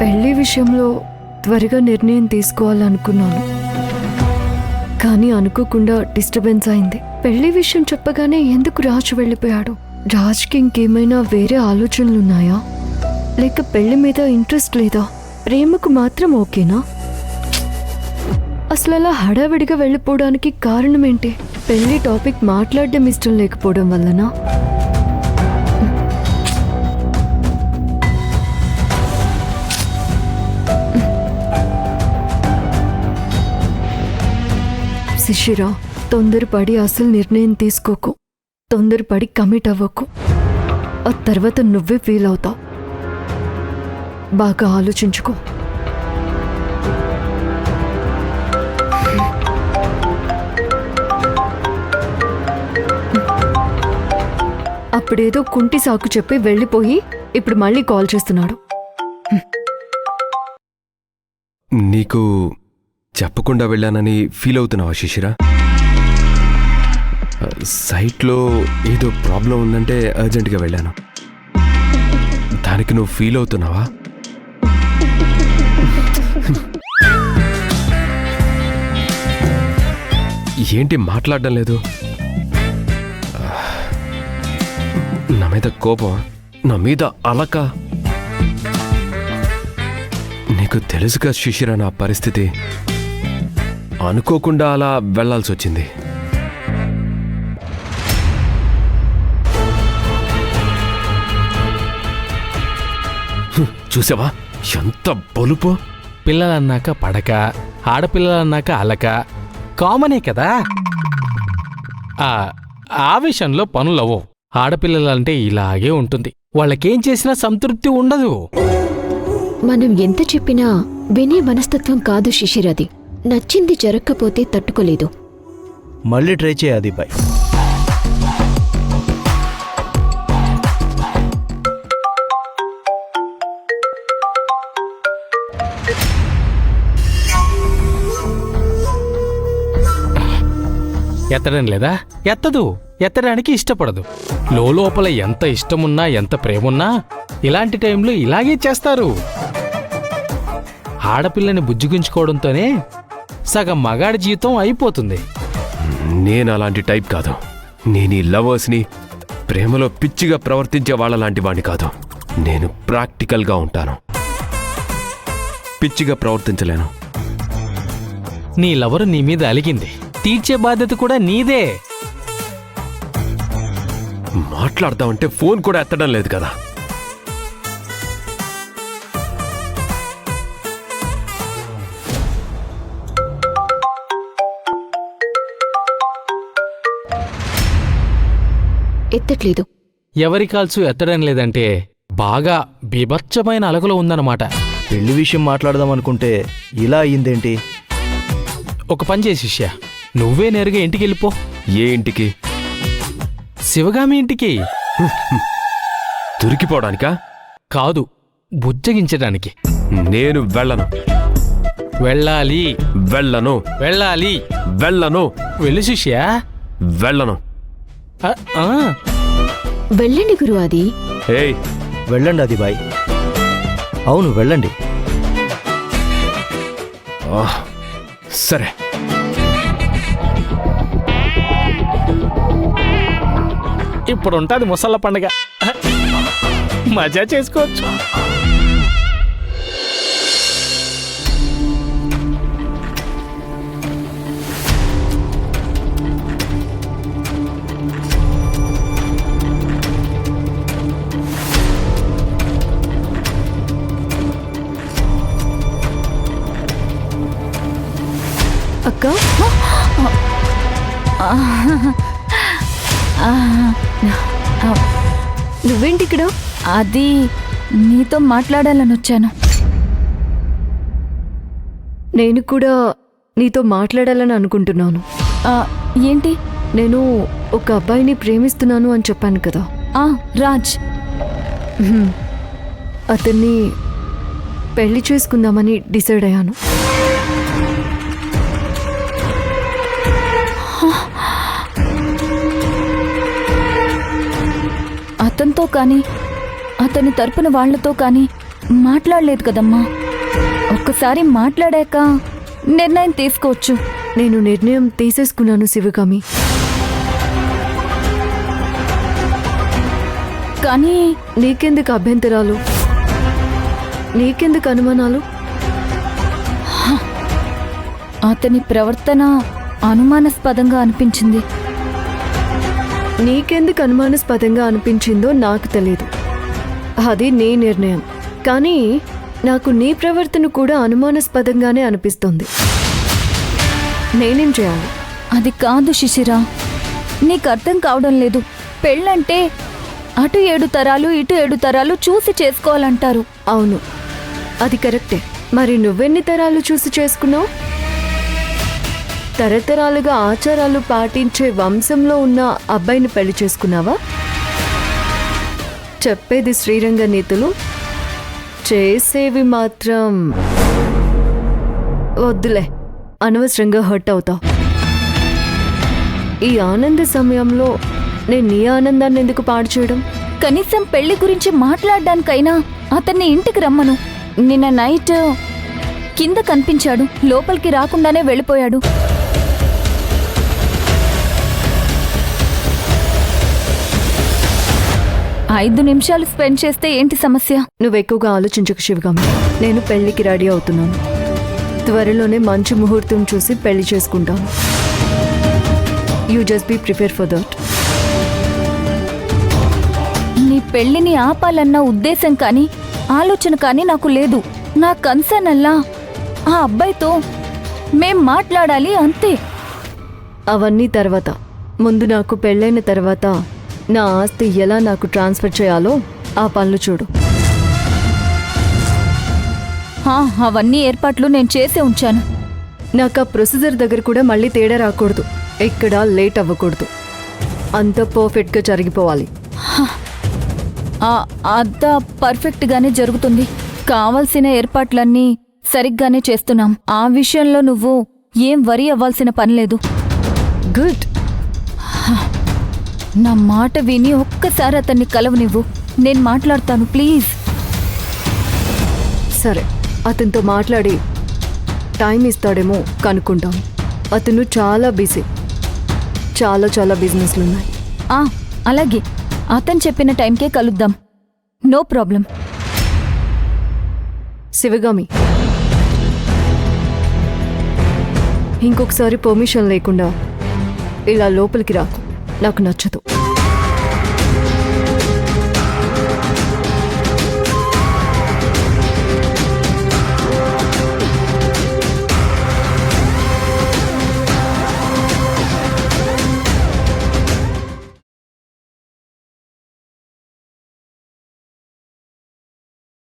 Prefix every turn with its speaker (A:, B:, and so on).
A: పెళ్లి విషయంలో త్వరగా నిర్ణయం తీసుకోవాలనుకున్నాను, కానీ అనుకోకుండా డిస్టర్బెన్స్ అయింది. పెళ్లి విషయం చెప్పగానే ఎందుకు రాజు వెళ్ళిపోయాడు? రాజ్కి ఇంకేమైనా వేరే ఆలోచనలున్నాయా? లేక పెళ్లి మీద ఇంట్రెస్ట్ లేదా? ప్రేమకు మాత్రం ఓకేనా? అసలు అలా హడావిడిగా వెళ్ళిపోవడానికి కారణం ఏంటి? పెళ్లి టాపిక్ మాట్లాడడం ఇష్టం లేకపోవడం వల్లనా? శిశిరా, తొందరపడి అసలు నిర్ణయం తీసుకోకు. తొందరపడి కమిట్ అవ్వకు. ఆ తర్వాత నువ్వే ఫీల్ అవుతావు. బాగా ఆలోచించుకో. అప్పుడేదో కుంటి సాకు చెప్పి వెళ్ళిపోయి ఇప్పుడు మళ్ళీ కాల్ చేస్తున్నాడు.
B: నీకు చెప్పకుండా వెళ్ళానని ఫీల్ అవుతున్నావా శిశిరా? సైట్లో ఏదో ప్రాబ్లం ఉందంటే అర్జెంటుగా వెళ్ళాను. దానికి నువ్వు ఫీల్ అవుతున్నావా? ఏంటి మాట్లాడడం లేదు? నా మీద కోపం, నా మీద అలక. నీకు తెలుసుగా శిశిరా నా పరిస్థితి. అనుకోకుండా అలా వెళ్లాల్సి వచ్చింది. చూసావా ఎంత బలుపు?
C: పిల్లలన్నాక పడక, ఆడపిల్లలన్నాక అలక కామనే కదా. ఆ విషయంలో పనులవో. ఆడపిల్లలంటే ఇలాగే ఉంటుంది. వాళ్ళకేం చేసినా సంతృప్తి ఉండదు.
D: మనం ఎంత చెప్పినా వినే మనస్తత్వం కాదు శిశిరది. నచ్చింది జరగకపోతే తట్టుకోలేదు.
E: మళ్ళీ ట్రై చేయాది బాయ్.
C: ఎత్తడం లేదా? ఎత్తదు. ఎత్తడానికి ఇష్టపడదు. లోపల ఎంత ఇష్టమున్నా ఎంత ప్రేమున్నా ఇలాంటి టైంలో ఇలాగే చేస్తారు. ఆడపిల్లని బుజ్జిగించుకోవడంతోనే సగం మగాడి జీవితం అయిపోతుంది.
B: నేను అలాంటి టైప్ కాదు. నేను ఈ లవర్స్ని, ప్రేమలో పిచ్చిగా ప్రవర్తించే వాళ్ళలాంటి వాడిని కాదు. నేను ప్రాక్టికల్గా ఉంటాను. పిచ్చిగా ప్రవర్తించలేను.
C: నీ లవరు నీ మీద అలిగింది. తీర్చే బాధ్యత కూడా నీదే.
B: మాట్లాడదామంటే ఫోన్ కూడా ఎత్తడం లేదు కదా.
D: ఎత్తట్లేదు.
C: ఎవరి కాల్సు ఎత్తడం లేదంటే బాగా బీభత్సమైన అలకలో ఉందన్నమాట.
E: పెళ్లి విషయం మాట్లాడదాం అనుకుంటే ఇలా అయ్యిందేంటి?
C: ఒక పని చేసి శిష్య, నువ్వే నేరుగా ఇంటికి వెళ్ళిపో.
B: ఏ ఇంటికి?
C: శివగామి ఇంటికి.
B: దొరికిపోవడానికా?
C: కాదు, బుజ్జగించడానికి.
B: నేను వెళ్ళను.
C: వెళ్ళాలి.
B: వెళ్ళను.
C: వెళ్ళాలి.
B: వెళ్ళను.
C: వెళ్ళు శిష్య.
B: వెళ్ళను.
D: వెళ్ళండి గురు. అది
B: ఏయ్,
E: వెళ్ళండి అది బాయ్. అవును వెళ్ళండి.
B: సరే.
C: ఇప్పుడు ఉంటుంది ముసళ్ళ పండుగ. మజా చేసుకోవచ్చు.
A: అక్క, నువ్వేంటి ఇక్కడ?
F: అది నీతో మాట్లాడాలని వచ్చాను.
A: నేను కూడా నీతో మాట్లాడాలని అనుకుంటున్నాను.
F: ఏంటి?
A: నేను ఒక అబ్బాయిని ప్రేమిస్తున్నాను అని చెప్పాను కదా.
F: రాజ్.
A: అతన్ని పెళ్లి చేసుకుందామని డిసైడ్ అయ్యాను.
F: అతనితో కానీ అతని తరపున వాళ్లతో కానీ మాట్లాడలేదు కదమ్మా. ఒక్కసారి మాట్లాడాక నిర్ణయం తీసుకోవచ్చు.
A: నేను నిర్ణయం తీసేసుకున్నాను శివగామి.
F: కానీ
A: నీకెందుకు అభ్యంతరాలు? నీకెందుకు అనుమానాలు?
F: అతని ప్రవర్తన అనుమానాస్పదంగా అనిపించింది.
A: నీకెందుకు అనుమానాస్పదంగా అనిపించిందో నాకు తెలియదు. అది నీ నిర్ణయం. కానీ నాకు నీ ప్రవర్తన కూడా అనుమానాస్పదంగానే అనిపిస్తుంది. నేనేం చేయాలి?
F: అది కాదు శిశిర, నీకు అర్థం కావడం లేదు. పెళ్ళంటే అటు 7 తరాలు ఇటు 7 తరాలు చూసి చేసుకోవాలంటారు.
A: అవును, అది కరెక్టే. మరి నువ్వెన్ని తరాలు చూసి చేసుకున్నావు? తరతరాలుగా ఆచారాలు పాటించే వంశంలో ఉన్న అబ్బాయిని పెళ్లి చేసుకున్నావా? చెప్పేది శ్రీరంగ నీతులు, చేసేవి మాత్రం వద్దులే, అనవసరంగా హర్ట్ అవుతావు. ఈ ఆనంద సమయంలో నేను నీ ఆనందాన్ని ఎందుకు పాడు చేయడం?
F: కనీసం పెళ్లి గురించి మాట్లాడడానికైనా అతన్ని ఇంటికి రమ్మను. నిన్న నైట్ కింద కనిపించాడు, లోపలికి రాకుండానే వెళ్ళిపోయాడు. ఐదు నిమిషాలు స్పెండ్ చేస్తే ఏంటి సమస్య?
A: నువ్వు ఎక్కువగా ఆలోచించకు శివగామి. నేను పెళ్లికి రెడీ అవుతున్నాను. త్వరలోనే మంచి ముహూర్తం చూసి పెళ్లి చేసుకుంటాను. You just be prepare for that.
F: నీ పెళ్లిని ఆపాలన్న ఉద్దేశం కానీ ఆలోచన కానీ నాకు లేదు. నా కన్సర్న్ అల్లా ఆ అబ్బాయితో మేం మాట్లాడాలి, అంతే.
A: అవన్నీ తర్వాత. ముందు నాకు పెళ్ళైన తర్వాత నా ఆస్తి ఎలా నాకు ట్రాన్స్ఫర్ చేయాలో ఆ పనులు చూడు.
F: అవన్నీ ఏర్పాట్లు నేను చేసే ఉంచాను.
A: నాకు ఆ ప్రొసీజర్ దగ్గర కూడా మళ్ళీ తేడా రాకూడదు. ఎక్కడ లేట్ అవ్వకూడదు. అంత పర్ఫెక్ట్గా జరిగిపోవాలి.
F: అంతా పర్ఫెక్ట్గానే జరుగుతుంది. కావాల్సిన ఏర్పాట్లన్నీ సరిగ్గానే చేస్తున్నాం. ఆ విషయంలో నువ్వు ఏం వరి అవ్వాల్సిన పనిలేదు.
A: గుడ్.
F: నా మాట విని ఒక్కసారి అతన్ని కలవనివ్వు. నేను మాట్లాడతాను, ప్లీజ్.
A: సరే, అతనితో మాట్లాడి టైం ఇస్తాడేమో కనుక్కుంటాం. అతను చాలా బిజీ. చాలా బిజినెస్లున్నాయి.
F: అలాగే, అతను చెప్పిన టైంకే కలుద్దాం. No problem.
A: శివగామి, ఇంకొకసారి పర్మిషన్ లేకుండా ఇలా లోపలికి రాకు. నాకు నచ్చదు.